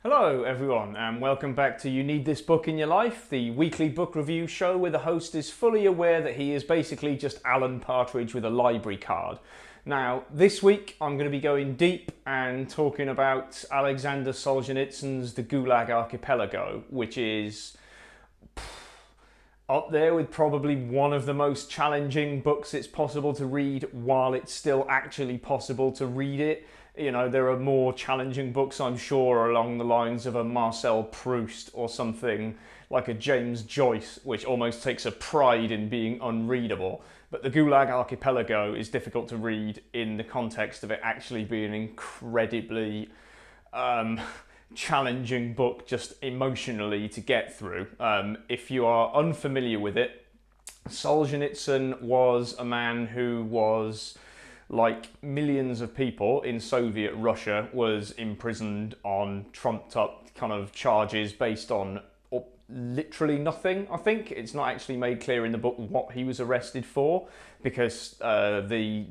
Hello everyone and welcome back to You Need This Book in Your Life, the weekly book review show where the host is fully aware that he is basically just Alan Partridge with a library card. Now, this week I'm going to be going deep and talking about Aleksandr Solzhenitsyn's The Gulag Archipelago, which is up there with probably one of the most challenging books it's possible to read while it's still actually possible to read it. You know, there are more challenging books, I'm sure, along the lines of a Marcel Proust or something like a James Joyce, which almost takes a pride in being unreadable. But the Gulag Archipelago is difficult to read in the context of it actually being an incredibly challenging book just emotionally to get through. If you are unfamiliar with it, Solzhenitsyn was a man who was, like millions of people in Soviet Russia, was imprisoned on trumped up kind of charges based on literally nothing. I think it's not actually made clear in the book what he was arrested for, because the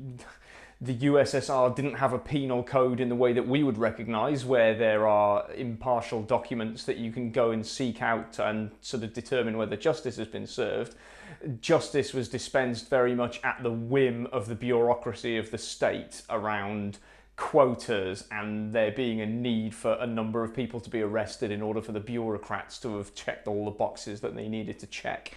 USSR didn't have a penal code in the way that we would recognise, where there are impartial documents that you can go and seek out and sort of determine whether justice has been served. Justice was dispensed very much at the whim of the bureaucracy of the state around quotas and there being a need for a number of people to be arrested in order for the bureaucrats to have checked all the boxes that they needed to check.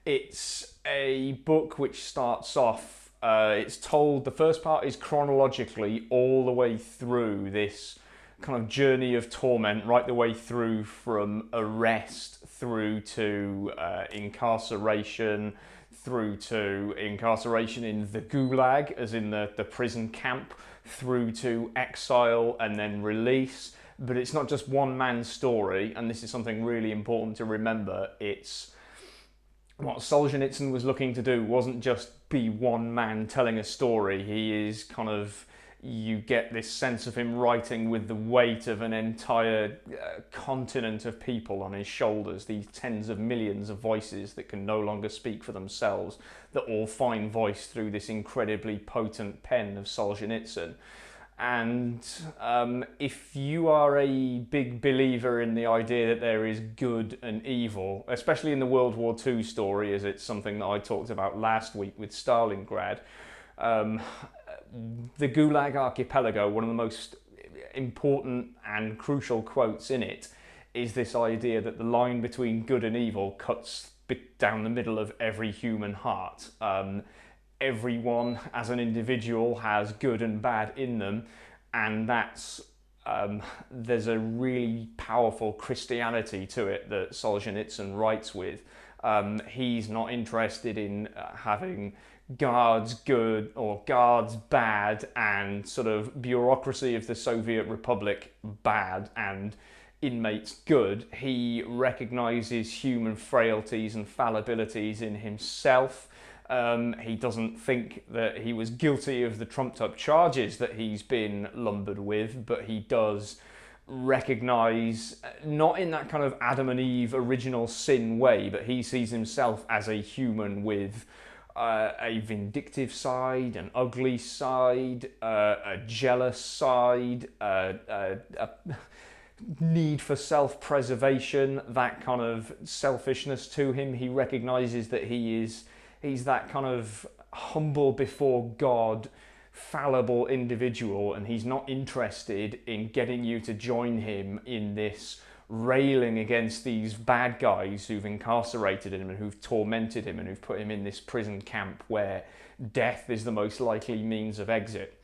It's a book which starts off, it's told, the first part is chronologically all the way through this kind of journey of torment, right the way through from arrest through to incarceration, through to incarceration in the Gulag, as in the prison camp, through to exile and then release. But it's not just one man's story, and this is something really important to remember. It's what Solzhenitsyn was looking to do wasn't just be one man telling a story. He is kind of, you get this sense of him writing with the weight of an entire continent of people on his shoulders, these tens of millions of voices that can no longer speak for themselves, that all find voice through this incredibly potent pen of Solzhenitsyn. And if you are a big believer in the idea that there is good and evil, especially in the World War II story, as it's something that I talked about last week with Stalingrad, the Gulag Archipelago, one of the most important and crucial quotes in it is this idea that the line between good and evil cuts down the middle of every human heart. Everyone as an individual has good and bad in them, and that's there's a really powerful Christianity to it that Solzhenitsyn writes with. He's not interested in having guards good or guards bad and sort of bureaucracy of the Soviet Republic bad and inmates good. He recognises human frailties and fallibilities in himself. He doesn't think that he was guilty of the trumped up charges that he's been lumbered with, but he does recognise, not in that kind of Adam and Eve original sin way, but he sees himself as a human with a vindictive side, an ugly side, a jealous side, a need for self-preservation, that kind of selfishness to him. He recognises that he's that kind of humble before God, fallible individual, and he's not interested in getting you to join him in this railing against these bad guys who've incarcerated him and who've tormented him and who've put him in this prison camp where death is the most likely means of exit.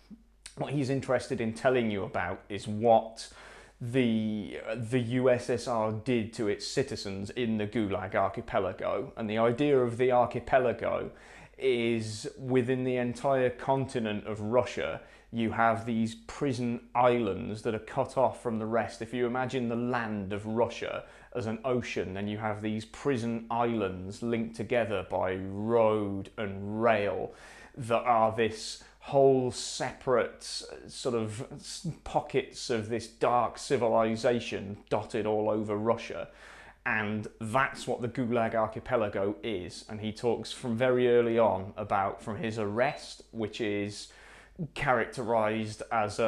What he's interested in telling you about is what the USSR did to its citizens in the Gulag Archipelago. And the idea of the archipelago is, within the entire continent of Russia, you have these prison islands that are cut off from the rest. If you imagine the land of Russia as an ocean, then you have these prison islands linked together by road and rail that are this whole separate sort of pockets of this dark civilization dotted all over Russia. And that's what the Gulag Archipelago is. And he talks from very early on about, from his arrest, which is characterized as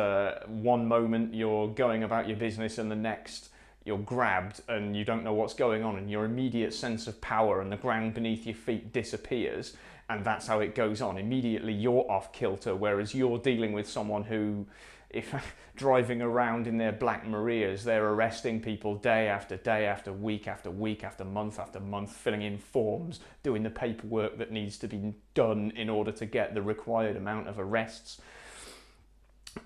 one moment you're going about your business and the next you're grabbed and you don't know what's going on, and your immediate sense of power and the ground beneath your feet disappears, and that's how it goes on. Immediately you're off kilter, whereas you're dealing with someone who, if driving around in their Black Marias, they're arresting people day after day, after week, after month, filling in forms, doing the paperwork that needs to be done in order to get the required amount of arrests.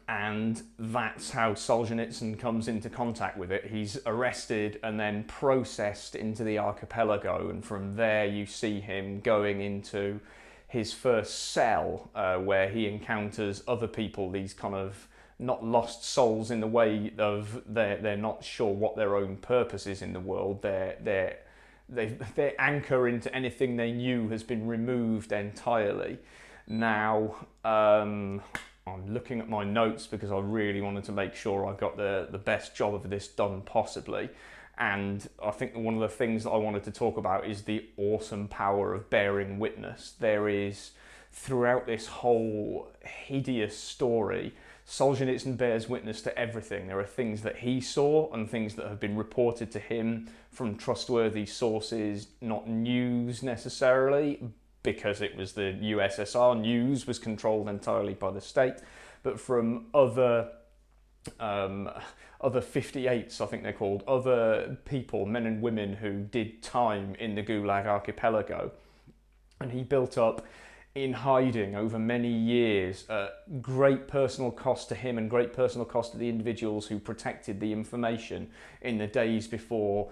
And that's how Solzhenitsyn comes into contact with it. He's arrested and then processed into the archipelago, and from there you see him going into his first cell, where he encounters other people, these kind of not lost souls in the way of they're not sure what their own purpose is in the world. Their anchor into anything they knew has been removed entirely. Now, I'm looking at my notes because I really wanted to make sure I got the best job of this done possibly. And I think one of the things that I wanted to talk about is the awesome power of bearing witness. There is, throughout this whole hideous story, Solzhenitsyn bears witness to everything. There are things that he saw and things that have been reported to him from trustworthy sources, not news necessarily, because it was the USSR. News was controlled entirely by the state, but from other 58s, I think they're called, other people, men and women who did time in the Gulag Archipelago. And he built up, in hiding over many years, great personal cost to him and great personal cost to the individuals who protected the information in the days before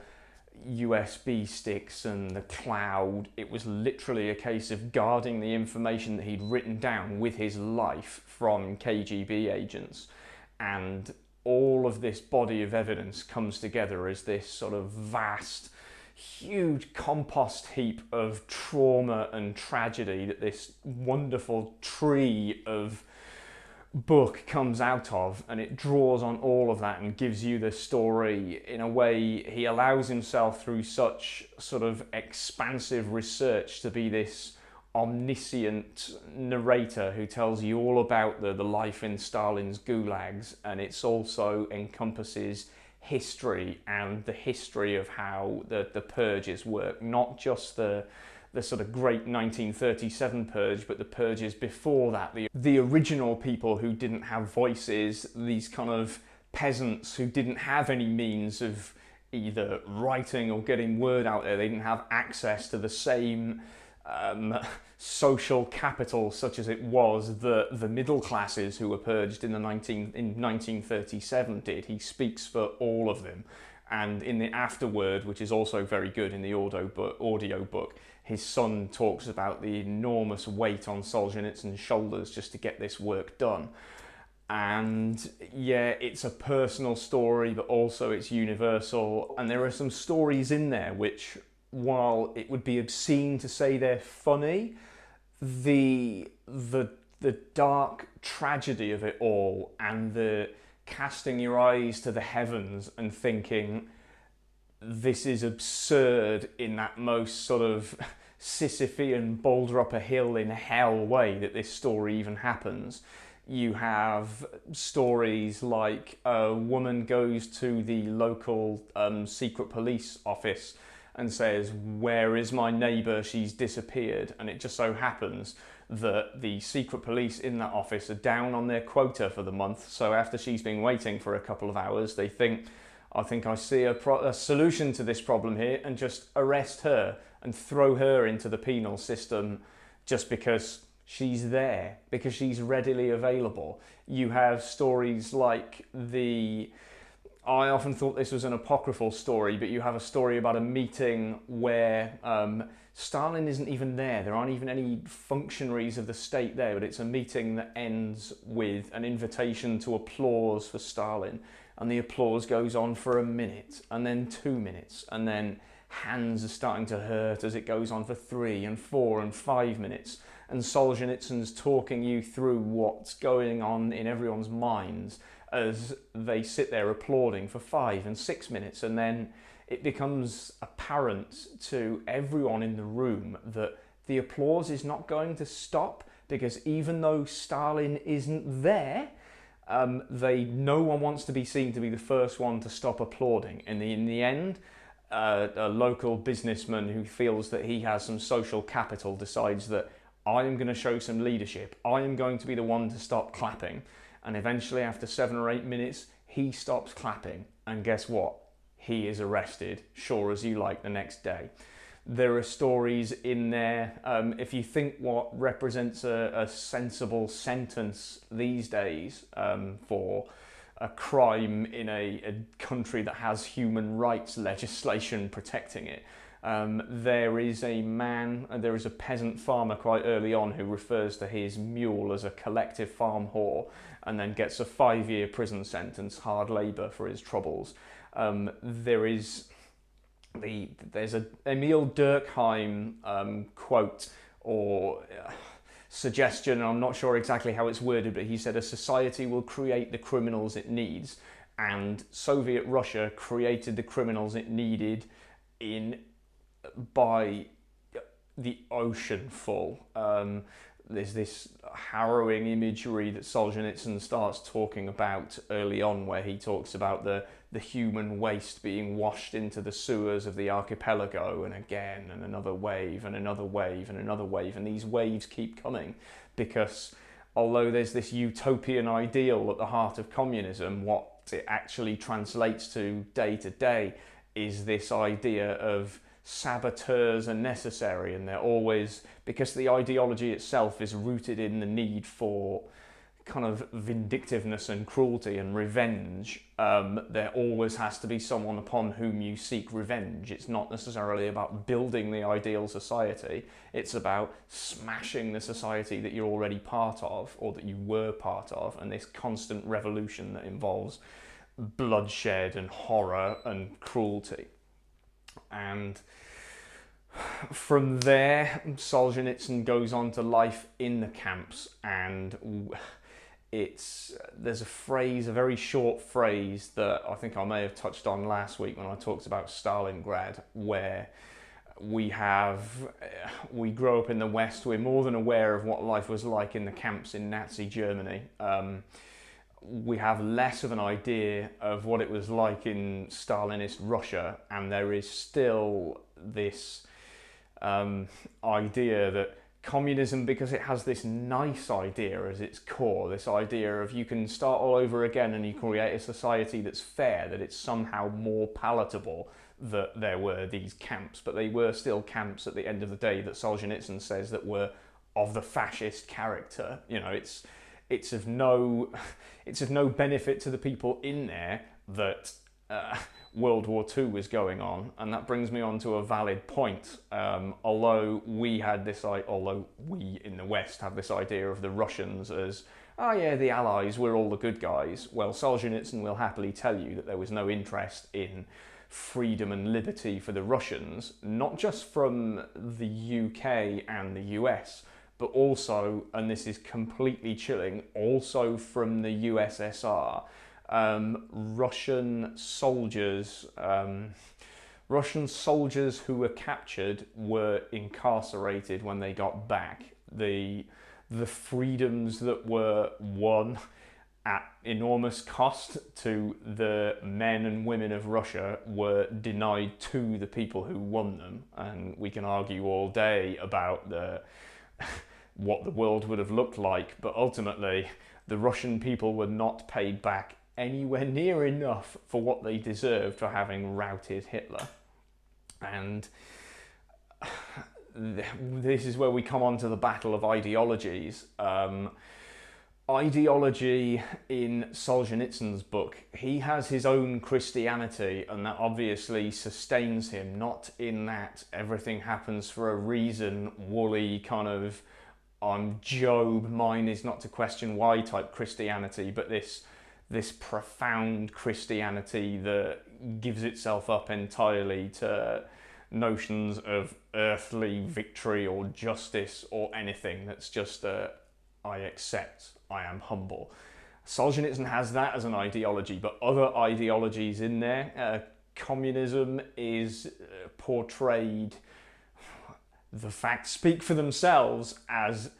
USB sticks and the cloud. It was literally a case of guarding the information that he'd written down with his life from KGB agents. And all of this body of evidence comes together as this sort of vast, huge compost heap of trauma and tragedy that this wonderful tree of book comes out of, and it draws on all of that and gives you the story in a way. He allows himself, through such sort of expansive research, to be this omniscient narrator who tells you all about the life in Stalin's gulags, and it's also encompasses history and the history of how the purges work, not just the sort of great 1937 purge, but the purges before that, the original people who didn't have voices, these kind of peasants who didn't have any means of either writing or getting word out there. They didn't have access to the same social capital such as it was the middle classes who were purged in 1937 did. He speaks for all of them, and in the afterword, which is also very good in the audio book, his son talks about the enormous weight on Solzhenitsyn's shoulders just to get this work done. And yeah, it's a personal story, but also it's universal, and there are some stories in there which, while it would be obscene to say they're funny, the dark tragedy of it all, and the casting your eyes to the heavens and thinking, this is absurd, in that most sort of Sisyphean boulder up a hill in hell way that this story even happens. You have stories like a woman goes to the local secret police office and says, "Where is my neighbour? She's disappeared." And it just so happens that the secret police in that office are down on their quota for the month. So after she's been waiting for a couple of hours, they think, I think I see a solution to this problem here, and just arrest her and throw her into the penal system just because she's there, because she's readily available. You have stories like I often thought this was an apocryphal story, but you have a story about a meeting where Stalin isn't even there. There aren't even any functionaries of the state there, but it's a meeting that ends with an invitation to applause for Stalin. And the applause goes on for a minute, and then 2 minutes, and then hands are starting to hurt as it goes on for 3 and 4 and 5 minutes. And Solzhenitsyn's talking you through what's going on in everyone's minds as they sit there applauding for 5 and 6 minutes, and then it becomes apparent to everyone in the room that the applause is not going to stop, because even though Stalin isn't there, No one wants to be seen to be the first one to stop applauding. And in the end, a local businessman who feels that he has some social capital decides that I am going to show some leadership. I am going to be the one to stop clapping. And eventually, after 7 or 8 minutes, he stops clapping. And guess what? He is arrested, sure as you like, the next day. There are stories in there. If you think what represents a sensible sentence these days for a crime in a country that has human rights legislation protecting it, there is a peasant farmer quite early on who refers to his mule as a collective farm whore and then gets a 5-year prison sentence, hard labour for his troubles. There's a Emil Durkheim quote or suggestion, I'm not sure exactly how it's worded, but he said a society will create the criminals it needs, and Soviet Russia created the criminals it needed by the ocean full. There's this harrowing imagery that Solzhenitsyn starts talking about early on, where he talks about the human waste being washed into the sewers of the archipelago, and again, and another wave, and another wave, and another wave, and these waves keep coming because although there's this utopian ideal at the heart of communism, what it actually translates to day is this idea of saboteurs are necessary, and they're always, because the ideology itself is rooted in the need for kind of vindictiveness and cruelty and revenge, there always has to be someone upon whom you seek revenge. It's not necessarily about building the ideal society, it's about smashing the society that you're already part of, or that you were part of, and this constant revolution that involves bloodshed and horror and cruelty. And from there, Solzhenitsyn goes on to life in the camps, and there's a very short phrase that I think I may have touched on last week when I talked about Stalingrad, where we grow up in the West, we're more than aware of what life was like in the camps in Nazi Germany. We have less of an idea of what it was like in Stalinist Russia, and there is still this idea that communism, because it has this nice idea as its core, this idea of you can start all over again and you create a society that's fair, that it's somehow more palatable that there were these camps, but they were still camps at the end of the day that Solzhenitsyn says that were of the fascist character. You know, it's of no benefit to the people in there that World War II was going on, and that brings me on to a valid point. Although we in the West have this idea of the Russians as, oh yeah, the Allies, we're all the good guys. Well, Solzhenitsyn will happily tell you that there was no interest in freedom and liberty for the Russians, not just from the UK and the US, but also, and this is completely chilling, also from the USSR. Russian soldiers who were captured were incarcerated when they got back. The freedoms that were won at enormous cost to the men and women of Russia were denied to the people who won them. And we can argue all day about what the world would have looked like, but ultimately the Russian people were not paid back anywhere near enough for what they deserved for having routed Hitler. And this is where we come on to the battle of ideologies. Ideology in Solzhenitsyn's book, he has his own Christianity, and that obviously sustains him, not in that everything happens for a reason, woolly kind of I'm Job, mine is not to question why type Christianity, but this profound Christianity that gives itself up entirely to notions of earthly victory or justice or anything that's just I accept, I am humble. Solzhenitsyn has that as an ideology, but other ideologies in there. Communism is portrayed, the facts speak for themselves, as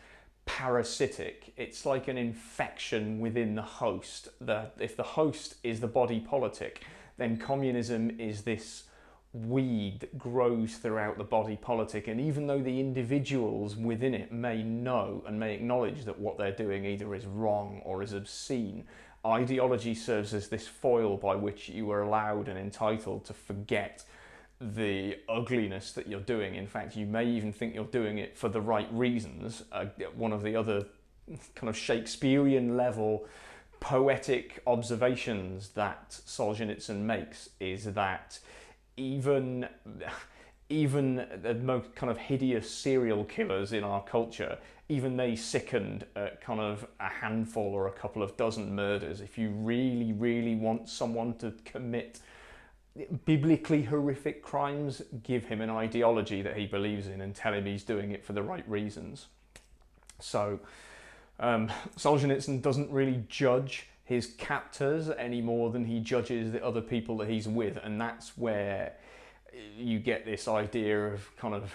parasitic. It's like an infection within the host. If the host is the body politic, then communism is this weed that grows throughout the body politic, and even though the individuals within it may know and may acknowledge that what they're doing either is wrong or is obscene, ideology serves as this foil by which you are allowed and entitled to forget the ugliness that you're doing. In fact, you may even think you're doing it for the right reasons. One of the other kind of Shakespearean level poetic observations that Solzhenitsyn makes is that even the most kind of hideous serial killers in our culture, even they sickened at kind of a handful or a couple of dozen murders. If you really, really want someone to commit biblically horrific crimes, give him an ideology that he believes in and tell him he's doing it for the right reasons. So Solzhenitsyn doesn't really judge his captors any more than he judges the other people that he's with, and that's where you get this idea of kind of,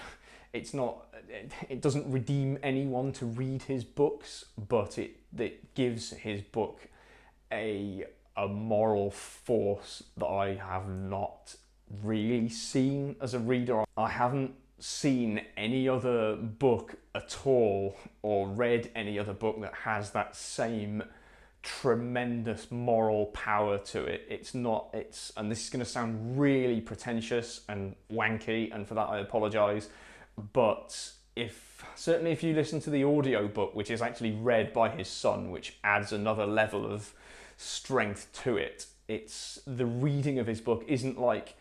it doesn't redeem anyone to read his books, but it gives his book a moral force that I have not really seen as a reader. I haven't seen any other book at all, or read any other book that has that same tremendous moral power to it. And this is going to sound really pretentious and wanky, and for that I apologise, but certainly if you listen to the audio book, which is actually read by his son, which adds another level of strength to it, the reading of his book isn't like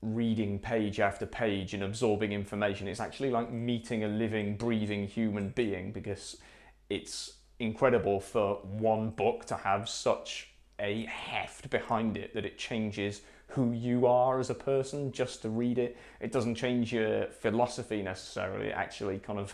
reading page after page and absorbing information. It's actually like meeting a living, breathing human being, because it's incredible for one book to have such a heft behind it that it changes who you are as a person just to read it. It doesn't change your philosophy necessarily. It actually kind of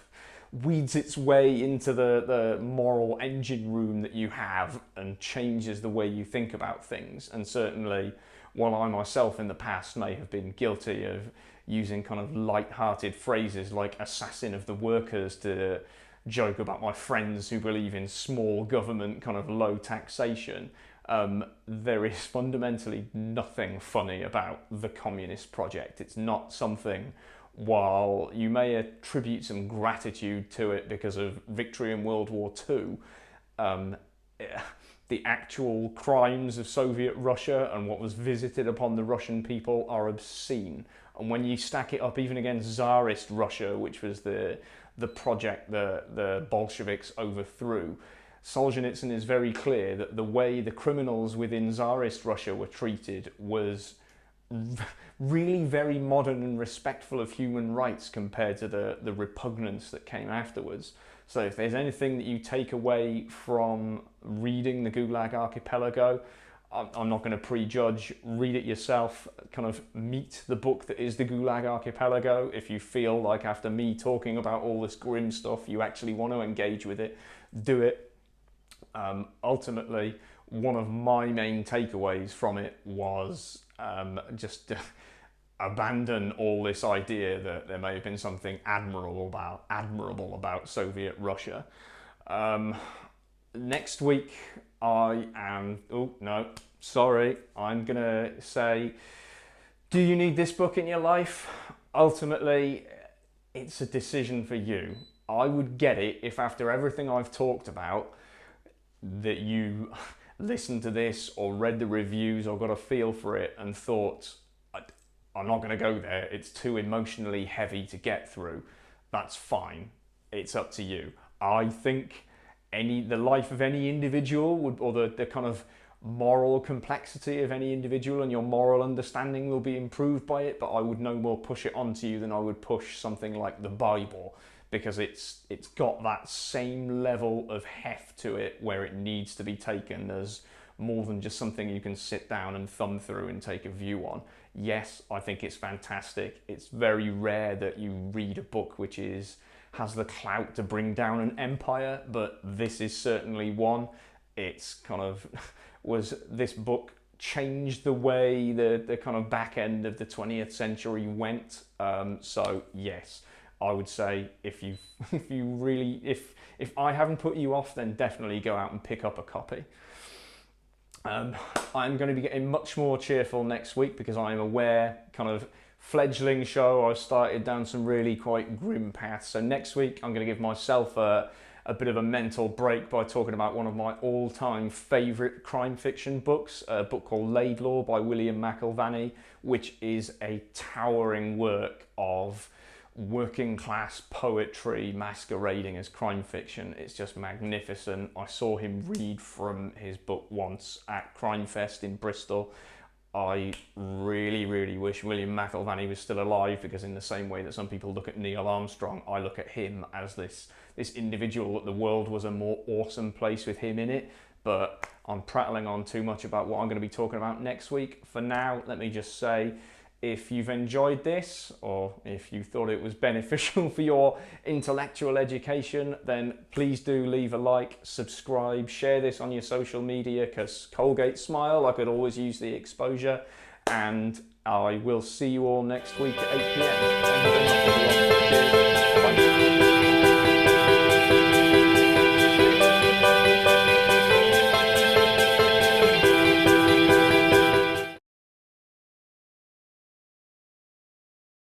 weeds its way into the moral engine room that you have and changes the way you think about things. And certainly, while I myself in the past may have been guilty of using kind of light-hearted phrases like assassin of the workers to joke about my friends who believe in small government, kind of low taxation, there is fundamentally nothing funny about the communist project. It's not something, while you may attribute some gratitude to it because of victory in World War II, the actual crimes of Soviet Russia and what was visited upon the Russian people are obscene. And when you stack it up even against Tsarist Russia, which was the project the Bolsheviks overthrew, Solzhenitsyn is very clear that the way the criminals within Tsarist Russia were treated was really very modern and respectful of human rights compared to the repugnance that came afterwards. So if there's anything that you take away from reading the Gulag Archipelago, I'm not going to prejudge. Read it yourself, kind of meet the book that is the Gulag Archipelago. If you feel like after me talking about all this grim stuff, you actually want to engage with it, do it. Ultimately, one of my main takeaways from it was just abandon all this idea that there may have been something admirable about Soviet Russia. Next week, I'm gonna say, do you need this book in your life? Ultimately, it's a decision for you. I would get it if after everything I've talked about, that you listened to this or read the reviews or got a feel for it and thought, I'm not going to go there, it's too emotionally heavy to get through. That's fine. It's up to you. I think the life of any individual would, or the kind of moral complexity of any individual and your moral understanding will be improved by it, but I would no more push it onto you than I would push something like the Bible, because it's got that same level of heft to it where it needs to be taken as more than just something you can sit down and thumb through and take a view on. Yes, I think it's fantastic. It's very rare that you read a book which has the clout to bring down an empire, but this is certainly one. It's kind of, this book changed the way the kind of back end of the 20th century went. So yes, I would say if I haven't put you off, then definitely go out and pick up a copy. I'm going to be getting much more cheerful next week because I am aware, kind of fledgling show, I've started down some really quite grim paths. So next week I'm going to give myself a bit of a mental break by talking about one of my all-time favourite crime fiction books, a book called Laidlaw by William McIlvanney, which is a towering work of working class poetry masquerading as crime fiction. It's just magnificent. I saw him read from his book once at Crime Fest in Bristol. I really wish William McIlvanney was still alive, because in the same way that some people look at Neil Armstrong, I look at him as this individual, that the world was a more awesome place with him in it. But I'm prattling on too much about what I'm going to be talking about next week. For now, let me just say, if you've enjoyed this, or if you thought it was beneficial for your intellectual education, then please do leave a like, subscribe, share this on your social media, because Colgate Smile, I could always use the exposure. And I will see you all next week at 8 p.m. Thank you very much, everyone. Cheers.